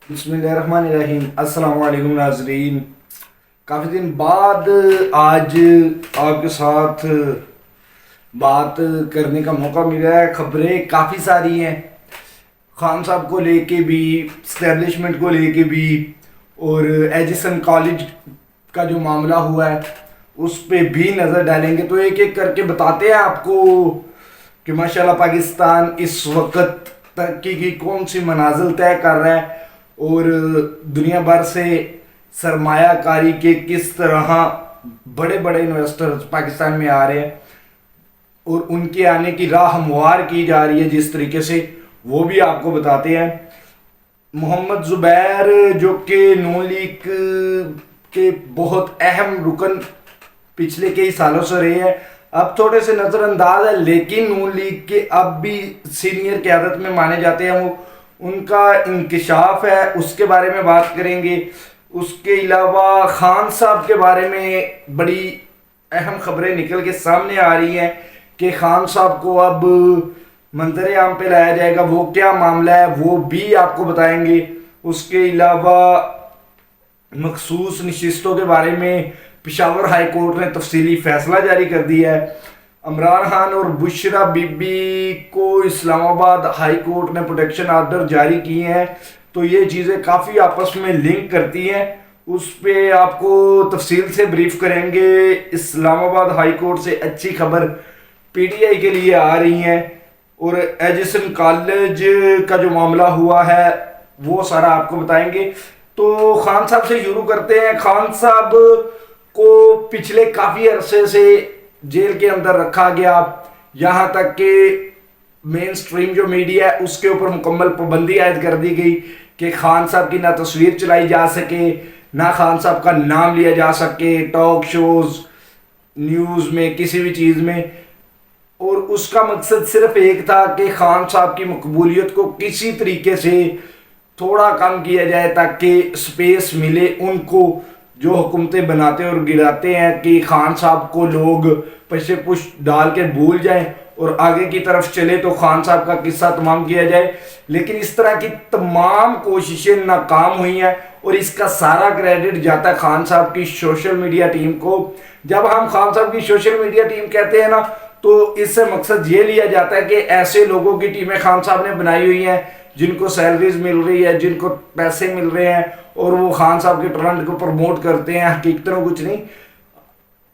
بسم اللہ الرحمن الرحیم۔ السلام علیکم ناظرین، کافی دن بعد آج آپ کے ساتھ بات کرنے کا موقع ملا ہے۔ خبریں کافی ساری ہیں، خان صاحب کو لے کے بھی، اسٹیبلشمنٹ کو لے کے بھی، اور ایجسن کالج کا جو معاملہ ہوا ہے اس پہ بھی نظر ڈالیں گے۔ تو ایک ایک کر کے بتاتے ہیں آپ کو کہ ماشاءاللہ پاکستان اس وقت ترقی کی کون سی منازل طے کر رہا ہے اور دنیا بھر سے سرمایہ کاری کے کس طرح بڑے بڑے انویسٹرز پاکستان میں آ رہے ہیں اور ان کے آنے کی راہ ہموار کی جا رہی ہے جس طریقے سے، وہ بھی آپ کو بتاتے ہیں۔ محمد زبیر جو کہ نون لیگ کے بہت اہم رکن پچھلے کئی سالوں سے رہے ہیں، اب تھوڑے سے نظر انداز ہے، لیکن نون لیگ کے اب بھی سینئر قیادت میں مانے جاتے ہیں۔ وہ ان کا انکشاف ہے، اس کے بارے میں بات کریں گے۔ اس کے علاوہ خان صاحب کے بارے میں بڑی اہم خبریں نکل کے سامنے آ رہی ہیں کہ خان صاحب کو اب منظر عام پہ لایا جائے گا، وہ کیا معاملہ ہے وہ بھی آپ کو بتائیں گے۔ اس کے علاوہ مخصوص نشستوں کے بارے میں پشاور ہائی کورٹ نے تفصیلی فیصلہ جاری کر دیا ہے۔ عمران خان اور بشرا بی بی کو اسلام آباد ہائی کورٹ نے پروٹیکشن آرڈر جاری کیے ہیں، تو یہ چیزیں کافی آپس میں لنک کرتی ہیں، اس پہ آپ کو تفصیل سے بریف کریں گے۔ اسلام آباد ہائی کورٹ سے اچھی خبر پی ٹی آئی کے لیے آ رہی ہیں، اور ایجسن کالج کا جو معاملہ ہوا ہے وہ سارا آپ کو بتائیں گے۔ تو خان صاحب سے شروع کرتے ہیں۔ خان صاحب کو پچھلے کافی عرصے سے جیل کے اندر رکھا گیا، یہاں تک کہ مین سٹریم جو میڈیا ہے اس کے اوپر مکمل پابندی عائد کر دی گئی کہ خان صاحب کی نہ تصویر چلائی جا سکے، نہ خان صاحب کا نام لیا جا سکے ٹاک شوز، نیوز میں، کسی بھی چیز میں۔ اور اس کا مقصد صرف ایک تھا کہ خان صاحب کی مقبولیت کو کسی طریقے سے تھوڑا کم کیا جائے تاکہ سپیس ملے ان کو جو حکومتیں بناتے اور گراتے ہیں کہ خان صاحب کو لوگ پشے پش ڈال کے بھول جائیں اور آگے کی طرف چلے تو خان صاحب کا قصہ تمام کیا جائے۔ لیکن اس طرح کی تمام کوششیں ناکام ہوئی ہیں اور اس کا سارا کریڈٹ جاتا ہے خان صاحب کی سوشل میڈیا ٹیم کو۔ جب ہم خان صاحب کی سوشل میڈیا ٹیم کہتے ہیں نا، تو اس سے مقصد یہ لیا جاتا ہے کہ ایسے لوگوں کی ٹیمیں خان صاحب نے بنائی ہوئی ہیں جن کو سیلریز مل رہی ہے، جن کو پیسے مل رہے ہیں، اور وہ خان صاحب کے ٹرنڈ کو پروموٹ کرتے ہیں، حقیقت میں کچھ نہیں۔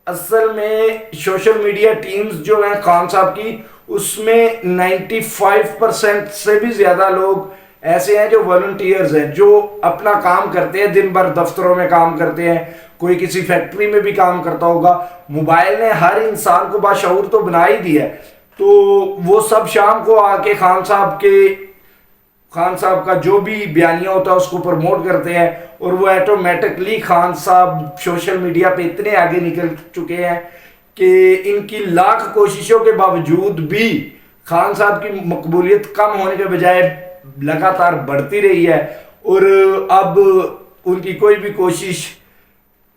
اصل میں سوشل میڈیا ٹیمز جو ہیں خان صاحب کی، اس میں 95% سے بھی زیادہ لوگ ایسے ہیں جو والنٹیئرز ہیں، جو اپنا کام کرتے ہیں، دن بھر دفتروں میں کام کرتے ہیں، کوئی کسی فیکٹری میں بھی کام کرتا ہوگا۔ موبائل نے ہر انسان کو باشعور تو بنا ہی دیا ہے، تو وہ سب شام کو آ کے خان صاحب کا جو بھی بیانیہ ہوتا ہے اس کو پروموٹ کرتے ہیں، اور وہ ایٹومیٹکلی خان صاحب سوشل میڈیا پہ اتنے آگے نکل چکے ہیں کہ ان کی لاکھ کوششوں کے باوجود بھی خان صاحب کی مقبولیت کم ہونے کے بجائے لگاتار بڑھتی رہی ہے، اور اب ان کی کوئی بھی کوشش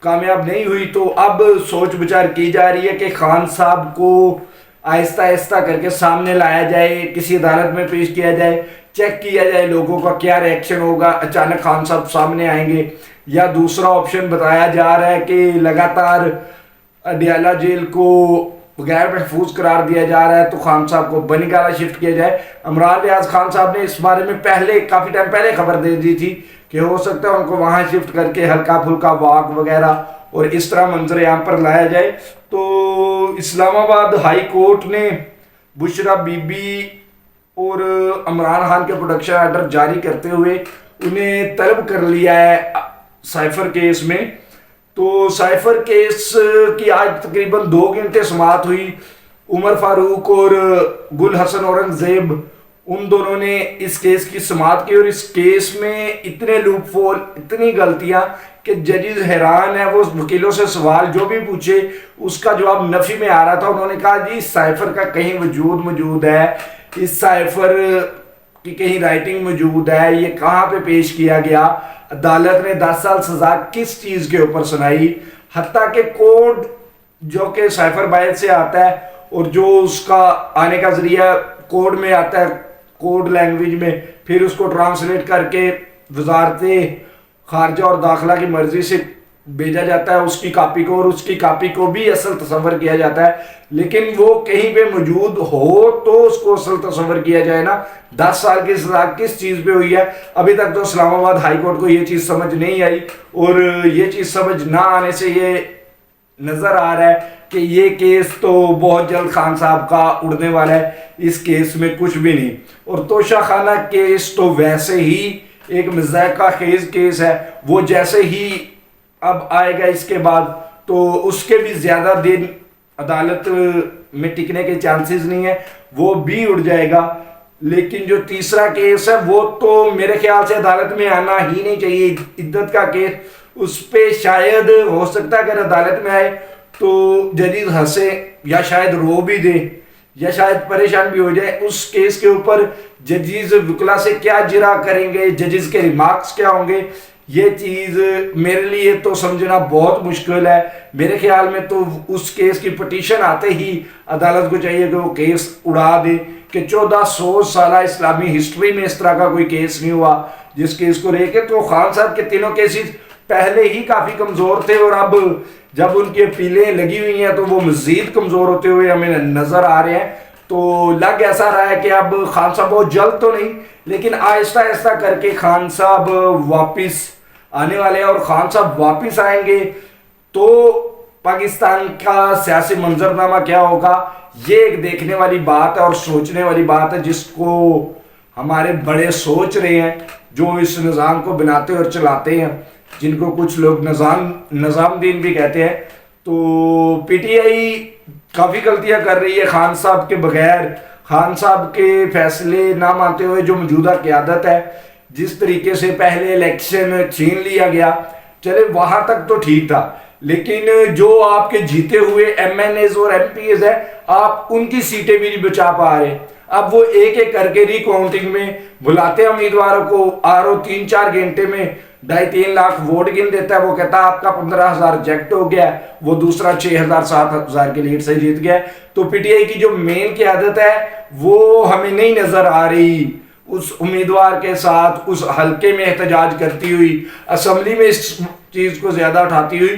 کامیاب نہیں ہوئی۔ تو اب سوچ بچار کی جا رہی ہے کہ خان صاحب کو آہستہ آہستہ کر کے سامنے لایا جائے، کسی عدالت میں پیش کیا جائے، چیک کیا جائے لوگوں کا کیا ریئیکشن ہوگا، اچانک خان صاحب سامنے آئیں گے، یا دوسرا آپشن بتایا جا رہا ہے کہ لگاتار اڈیالہ جیل کو غیر محفوظ قرار دیا جا رہا ہے تو خان صاحب کو بنگالہ شفٹ کیا جائے۔ عمران ریاض خان صاحب نے اس بارے میں کافی ٹائم پہلے خبر دے دی تھی کہ ہو سکتا ہے ان کو وہاں شفٹ کر کے ہلکا پھلکا واک وغیرہ اور اس طرح منظر عام پر لایا جائے۔ تو اسلام آباد ہائی کورٹ نے بشرا بی بی اور عمران خان کے پروٹیکشن آرڈر جاری کرتے ہوئے انہیں طلب کر لیا ہے سائفر کیس میں۔ تو سائفر کیس کی آج تقریباً 2 گھنٹے سماعت ہوئی۔ عمر فاروق اور گل حسن اورنگزیب، ان دونوں نے اس کیس کی سماعت کی، اور اس کیس میں اتنے لوپ ہول، اتنی غلطیاں کہ ججز حیران ہیں۔ وہ وکیلوں سے سوال جو بھی پوچھے اس کا جواب نفی میں آ رہا تھا۔ انہوں نے کہا جی سائفر کا کہیں وجود موجود ہے، اس سائفر کی کہیں رائٹنگ موجود ہے، یہ کہاں پہ پیش کیا گیا، عدالت نے 10 سال سزا کس چیز کے اوپر سنائی، حتیٰ کہ کوڈ جو کہ سائفر باعث سے آتا ہے اور جو اس کا آنے کا ذریعہ کوڈ میں آتا ہے، کوڈ لینگویج میں، پھر اس کو ٹرانسلیٹ کر کے وزارت خارجہ اور داخلہ کی مرضی سے بھیجا جاتا ہے اس کی کاپی کو، اور اس کی کاپی کو بھی اصل تصور کیا جاتا ہے، لیکن وہ کہیں پہ موجود ہو تو اس کو اصل تصور کیا جائے نا۔ 10 سال کی سزا کس چیز پہ ہوئی ہے؟ ابھی تک تو اسلام آباد ہائی کورٹ کو یہ چیز سمجھ نہیں آئی، اور یہ چیز سمجھ نہ آنے سے یہ نظر آ رہا ہے کہ یہ کیس تو بہت جلد خان صاحب کا اڑنے والا ہے، اس کیس میں کچھ بھی نہیں۔ اور توشہ خانہ کیس تو ویسے ہی ایک مضحکہ خیز کیس ہے، وہ جیسے ہی اب آئے گا اس کے بعد تو اس کے بھی زیادہ دن عدالت میں ٹکنے کے چانسز نہیں ہے، وہ بھی اڑ جائے گا۔ لیکن جو تیسرا کیس ہے وہ تو میرے خیال سے عدالت میں آنا ہی نہیں چاہیے، عدت کا کیس، اس پہ شاید ہو سکتا ہے اگر عدالت میں آئے تو ججز ہنسے یا شاید رو بھی دے یا شاید پریشان بھی ہو جائے۔ اس کیس کے اوپر ججز وکلا سے کیا جرا کریں گے، ججز کے ریمارکس کیا ہوں گے، یہ چیز میرے لیے تو سمجھنا بہت مشکل ہے۔ میرے خیال میں تو اس کیس کی پٹیشن آتے ہی عدالت کو چاہیے کہ وہ کیس اڑا دے، کہ 1400 سالہ اسلامی ہسٹری میں اس طرح کا کوئی کیس نہیں ہوا جس کیس کو لے کے۔ تو خان صاحب کے تینوں کیسز پہلے ہی کافی کمزور تھے، اور اب جب ان کی اپیلیں لگی ہوئی ہیں تو وہ مزید کمزور ہوتے ہوئے ہمیں نظر آ رہے ہیں۔ تو لگ ایسا رہا ہے کہ اب خان صاحب بہت جلد تو نہیں لیکن آہستہ آہستہ کر کے خان صاحب واپس آنے والے ہیں، اور خان صاحب واپس آئیں گے تو پاکستان کا سیاسی منظرنامہ کیا ہوگا، یہ ایک دیکھنے والی بات ہے اور سوچنے والی بات ہے، جس کو ہمارے بڑے سوچ رہے ہیں جو اس نظام کو بناتے اور چلاتے ہیں، جن کو کچھ لوگ نظام دین بھی کہتے ہیں۔ تو پی ٹی آئی کافی غلطیاں کر رہی ہے خان صاحب کے بغیر، خان صاحب کے فیصلے نہ مانتے ہوئے۔ جو موجودہ قیادت ہے، جس طریقے سے پہلے الیکشن چھین لیا گیا، چلے وہاں تک تو ٹھیک تھا، لیکن جو آپ کے جیتے ہوئے ایم این ایز اور ایم پی ایز ہیں، آپ ان کی سیٹیں بھی نہیں بچا پا رہے۔ اب وہ ایک ایک کر کے ری کاؤنٹنگ میں بلاتے ہیں امیدواروں کو، آر او 3-4 گھنٹے میں 2.5-3 لاکھ ووٹ گن دیتا ہے، وہ کہتا ہے آپ کا 15,000 ریجیکٹ ہو گیا ہے، وہ دوسرا 6,000-7,000 کی لیڈ سے جیت گیا ہے۔ تو پی ٹی آئی کی جو مین قیادت ہے وہ ہمیں نہیں نظر آ رہی اس امیدوار کے ساتھ اس حلقے میں احتجاج کرتی ہوئی، اسمبلی میں اس چیز کو زیادہ اٹھاتی ہوئی۔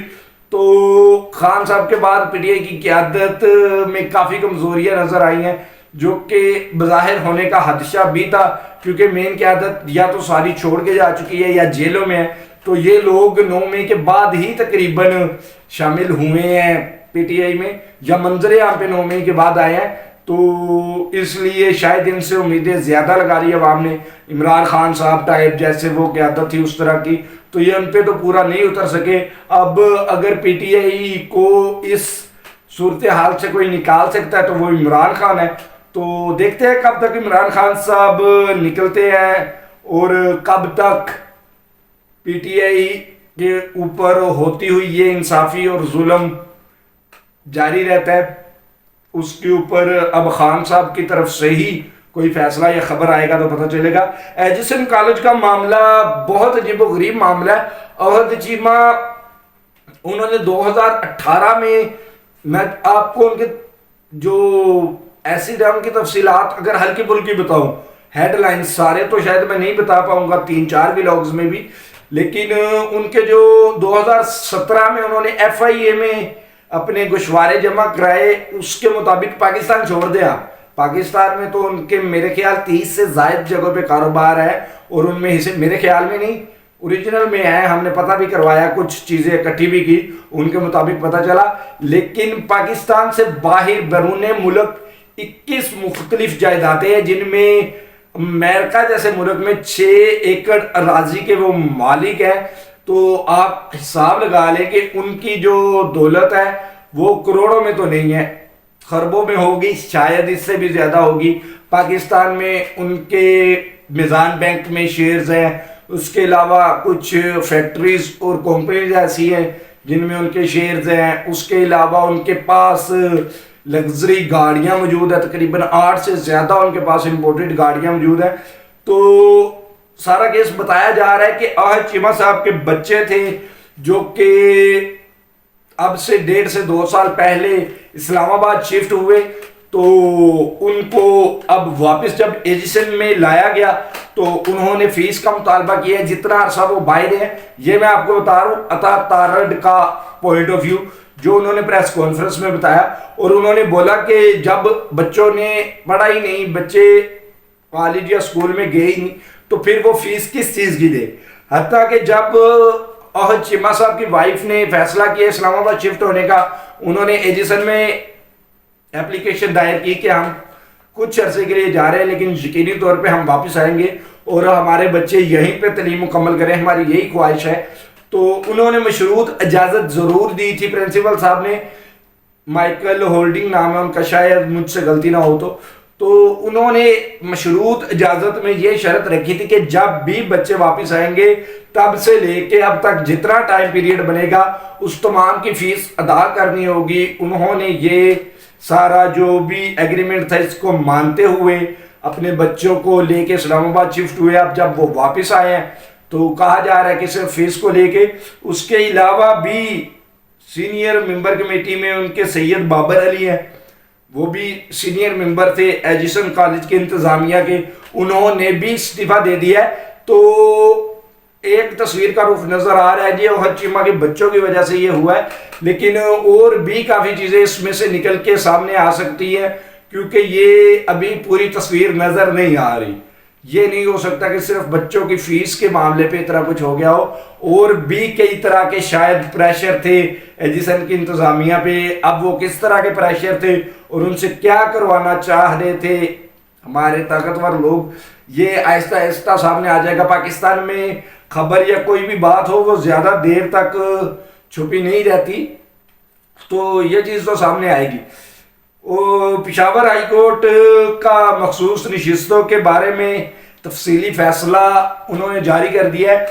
تو خان صاحب کے بعد پی ٹی آئی کی قیادت میں کافی کمزوریاں نظر آئی ہیں، جو کہ بظاہر ہونے کا خدشہ بھی تھا، کیونکہ مین قیادت یا تو ساری چھوڑ کے جا چکی ہے یا جیلوں میں ہے۔ تو یہ لوگ 9 مئی کے بعد ہی تقریباً شامل ہوئے ہیں پی ٹی آئی میں، یا منظر عام پہ 9 مئی کے بعد آئے ہیں، تو اس لیے شاید ان سے امیدیں زیادہ لگا لی عوام نے۔ عمران خان صاحب ٹائپ جیسے وہ قیادت تھی اس طرح کی، تو یہ ان پہ تو پورا نہیں اتر سکے۔ اب اگر پی ٹی آئی کو اس صورتحال سے کوئی نکال سکتا ہے تو وہ عمران خان ہے۔ تو دیکھتے ہیں کب تک عمران خان صاحب نکلتے ہیں اور کب تک پی ٹی آئی کے اوپر ہوتی ہوئی یہ انصافی اور ظلم جاری رہتا ہے۔ اس کے اوپر اب خان صاحب کی طرف سے ہی کوئی فیصلہ یا خبر آئے گا تو پتہ چلے گا۔ ایجسن کالج کا معاملہ بہت عجیب و غریب معاملہ ہے۔ احد چیمہ انہوں نے 2018 میں آپ کو ان کے جو ایسی ڈرام کی تفصیلات اگر ہلکی پھلکی بتاؤں، ہیڈ لائن سارے تو شاید میں نہیں بتا پاؤں گا 3-4 ولاگز میں بھی، لیکن ان کے جو 2017 میں انہوں نے ایف آئی اے میں اپنے گوشوارے جمع کرائے، اس کے مطابق پاکستان چھوڑ دیا۔ پاکستان میں تو ان کے میرے خیال 30 سے زائد جگہوں پہ کاروبار ہے، اور ان میں سے میرے خیال میں نہیں اوریجنل میں ہے، ہم نے پتہ بھی کروایا، کچھ چیزیں اکٹھی بھی کی، ان کے مطابق پتہ چلا۔ لیکن پاکستان سے باہر بیرون ملک 21 مختلف جائیدادیں ہیں، جن میں امریکہ جیسے ملک میں 6 ایکڑ اراضی کے وہ مالک ہیں۔ تو آپ حساب لگا لیں کہ ان کی جو دولت ہے وہ کروڑوں میں تو نہیں ہے، خربوں میں ہوگی، شاید اس سے بھی زیادہ ہوگی۔ پاکستان میں ان کے میزان بینک میں شیئرز ہیں، اس کے علاوہ کچھ فیکٹریز اور کمپنیز ایسی ہیں جن میں ان کے شیئرز ہیں۔ اس کے علاوہ ان کے پاس لگژری گاڑیاں موجود ہیں، تقریباً 8 سے زیادہ ان کے پاس امپورٹڈ گاڑیاں موجود ہیں۔ تو سارا کیس بتایا جا رہا ہے کہ احد چیمہ صاحب کے بچے تھے جو کہ اب سے 1.5 سے 2 سال پہلے اسلام آباد شفٹ ہوئے، تو ان کو اب واپس جب ایجیشن میں لایا گیا تو انہوں نے فیس کا مطالبہ کیا ہے جتنا عرصہ وہ باہر ہیں. یہ میں آپ کو بتا رہا ہوں عطا تارڑ کا پوائنٹ آف ویو جو انہوں نے پریس کانفرنس میں بتایا. اور انہوں نے بولا کہ جب بچوں نے پڑھا ہی نہیں, بچے کالج یا اسکول میں گئے ہی نہیں, تو پھر وہ فیس کس چیز کی دے. حتیٰ کہ جب احد چیمہ صاحب کی وائف نے فیصلہ کیا اسلام آباد شفٹ ہونے کا, انہوں نے ایجیسن میں اپلیکیشن دائر کی کہ ہم کچھ عرصے کے لیے جا رہے ہیں لیکن یقینی طور پہ ہم واپس آئیں گے اور ہمارے بچے یہیں پہ تعلیم مکمل کریں, ہماری یہی خواہش ہے. تو انہوں نے مشروط اجازت ضرور دی تھی پرنسپل صاحب نے, مائیکل ہولڈنگ نام ہے ان کا, شاید مجھ سے غلطی نہ ہو تو انہوں نے مشروط اجازت میں یہ شرط رکھی تھی کہ جب بھی بچے واپس آئیں گے تب سے لے کے اب تک جتنا ٹائم پیریڈ بنے گا اس تمام کی فیس ادا کرنی ہوگی. انہوں نے یہ سارا جو بھی ایگریمنٹ تھا اس کو مانتے ہوئے اپنے بچوں کو لے کے اسلام آباد شفٹ ہوئے. اب جب وہ واپس آئے ہیں تو کہا جا رہا ہے کہ صرف فیس کو لے کے, اس کے علاوہ بھی سینئر ممبر کمیٹی میں ان کے سید بابر علی ہیں, وہ بھی سینئر ممبر تھے ایجیسن کالج کے انتظامیہ کے, انہوں نے بھی استعفیٰ دے دیا ہے. تو ایک تصویر کا رخ نظر آ رہا ہے جی احد چیمہ کے بچوں کی وجہ سے یہ ہوا ہے, لیکن اور بھی کافی چیزیں اس میں سے نکل کے سامنے آ سکتی ہیں کیونکہ یہ ابھی پوری تصویر نظر نہیں آ رہی. یہ نہیں ہو سکتا کہ صرف بچوں کی فیس کے معاملے پہ اتنا کچھ ہو گیا ہو, اور بھی کئی طرح کے شاید پریشر تھے ایجیسن کی انتظامیہ پہ. اب وہ کس طرح کے پریشر تھے اور ان سے کیا کروانا چاہ رہے تھے ہمارے طاقتور لوگ, یہ آہستہ آہستہ سامنے آ جائے گا. پاکستان میں خبر یا کوئی بھی بات ہو وہ زیادہ دیر تک چھپی نہیں رہتی, تو یہ چیز تو سامنے آئے گی. پشاور ہائی کورٹ کا مخصوص نشستوں کے بارے میں تفصیلی فیصلہ انہوں نے جاری کر دیا ہے,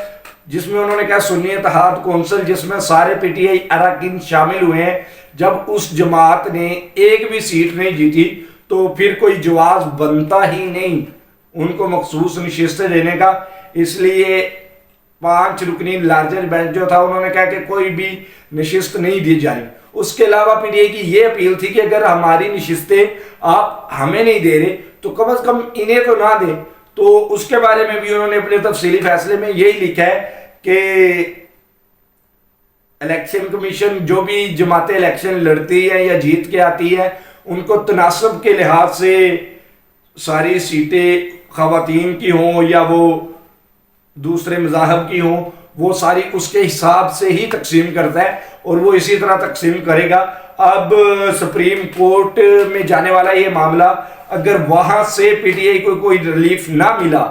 جس میں انہوں نے کہا سنی اتحاد کونسل جس میں سارے پی ٹی آئی اراکین شامل ہوئے ہیں, جب اس جماعت نے ایک بھی سیٹ نہیں جیتی تو پھر کوئی جواز بنتا ہی نہیں ان کو مخصوص نشستیں دینے کا. اس لیے 5 رکنی لارجر بینچ جو تھا انہوں نے کہا کہ کوئی بھی نشست نہیں دی جائے. اس کے علاوہ پی ٹی آئی کی یہ اپیل تھی کہ اگر ہماری نشستیں آپ ہمیں نہیں دے رہے تو کم از کم انہیں تو نہ دیں. تو اس کے بارے میں بھی انہوں نے اپنے تفصیلی فیصلے میں یہی لکھا ہے کہ الیکشن کمیشن جو بھی جماعتیں الیکشن لڑتی ہیں یا جیت کے آتی ہے ان کو تناسب کے لحاظ سے ساری سیٹیں خواتین کی ہوں یا وہ دوسرے مذاہب کی ہوں, وہ ساری اس کے حساب سے ہی تقسیم کرتا ہے اور وہ اسی طرح تقسیم کرے گا. اب سپریم کورٹ میں جانے والا یہ معاملہ اگر وہاں سے پی ٹی آئی کو کوئی ریلیف نہ ملا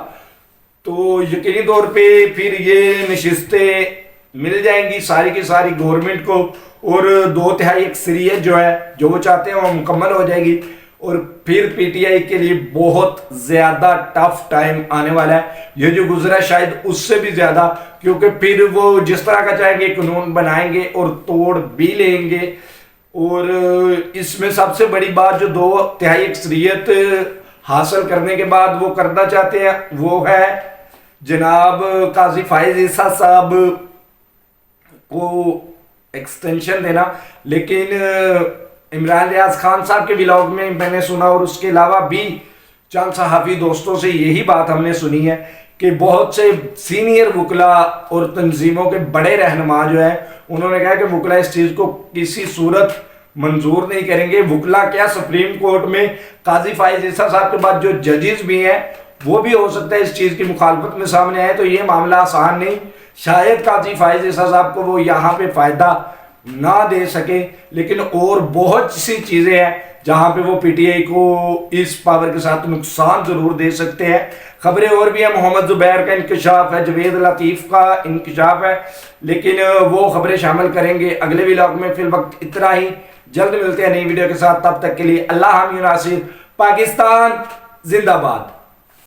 تو یقینی طور پہ پھر یہ نشستیں مل جائیں گی ساری کی ساری گورنمنٹ کو, اور 2/3 اکثریت جو ہے جو وہ چاہتے ہیں وہ مکمل ہو جائے گی. اور پھر پی ٹی آئی کے لیے بہت زیادہ ٹف ٹائم آنے والا ہے, یہ جو گزرا شاید اس سے بھی زیادہ, کیونکہ پھر وہ جس طرح کا چاہیں گے قانون بنائیں گے اور توڑ بھی لیں گے. اور اس میں سب سے بڑی بات جو 2/3 اکثریت حاصل کرنے کے بعد وہ کرنا چاہتے ہیں وہ ہے جناب قاضی فائز عیسیٰ صاحب کو ایکسٹینشن دینا. لیکن عمران ریاض خان صاحب کے ولاگ میں میں نے سنا, اور اس کے علاوہ بھی چند صحافی دوستوں سے یہی بات ہم نے سنی ہے کہ بہت سے سینئر وکلا اور تنظیموں کے بڑے رہنما جو ہیں انہوں نے کہا کہ وکلا اس چیز کو کسی صورت منظور نہیں کریں گے. وکلا کیا سپریم کورٹ میں قاضی فائز عیسیٰ صاحب کے بعد جو ججز بھی ہیں وہ بھی ہو سکتا ہے اس چیز کی مخالفت میں سامنے آئے, تو یہ معاملہ آسان نہیں. شاید قاضی فائز عیسیٰ صاحب کو وہ یہاں پہ فائدہ نہ دے سکے, لیکن اور بہت سی چیزیں ہیں جہاں پہ وہ پی ٹی آئی کو اس پاور کے ساتھ نقصان ضرور دے سکتے ہیں. خبریں اور بھی ہیں, محمد زبیر کا انکشاف ہے, جوید لطیف کا انکشاف ہے, لیکن وہ خبریں شامل کریں گے اگلے ولاگ میں. فی الوقت اتنا ہی, جلد ملتے ہیں نئی ویڈیو کے ساتھ, تب تک کے لیے اللہ حامی و ناصر. پاکستان زندہ باد.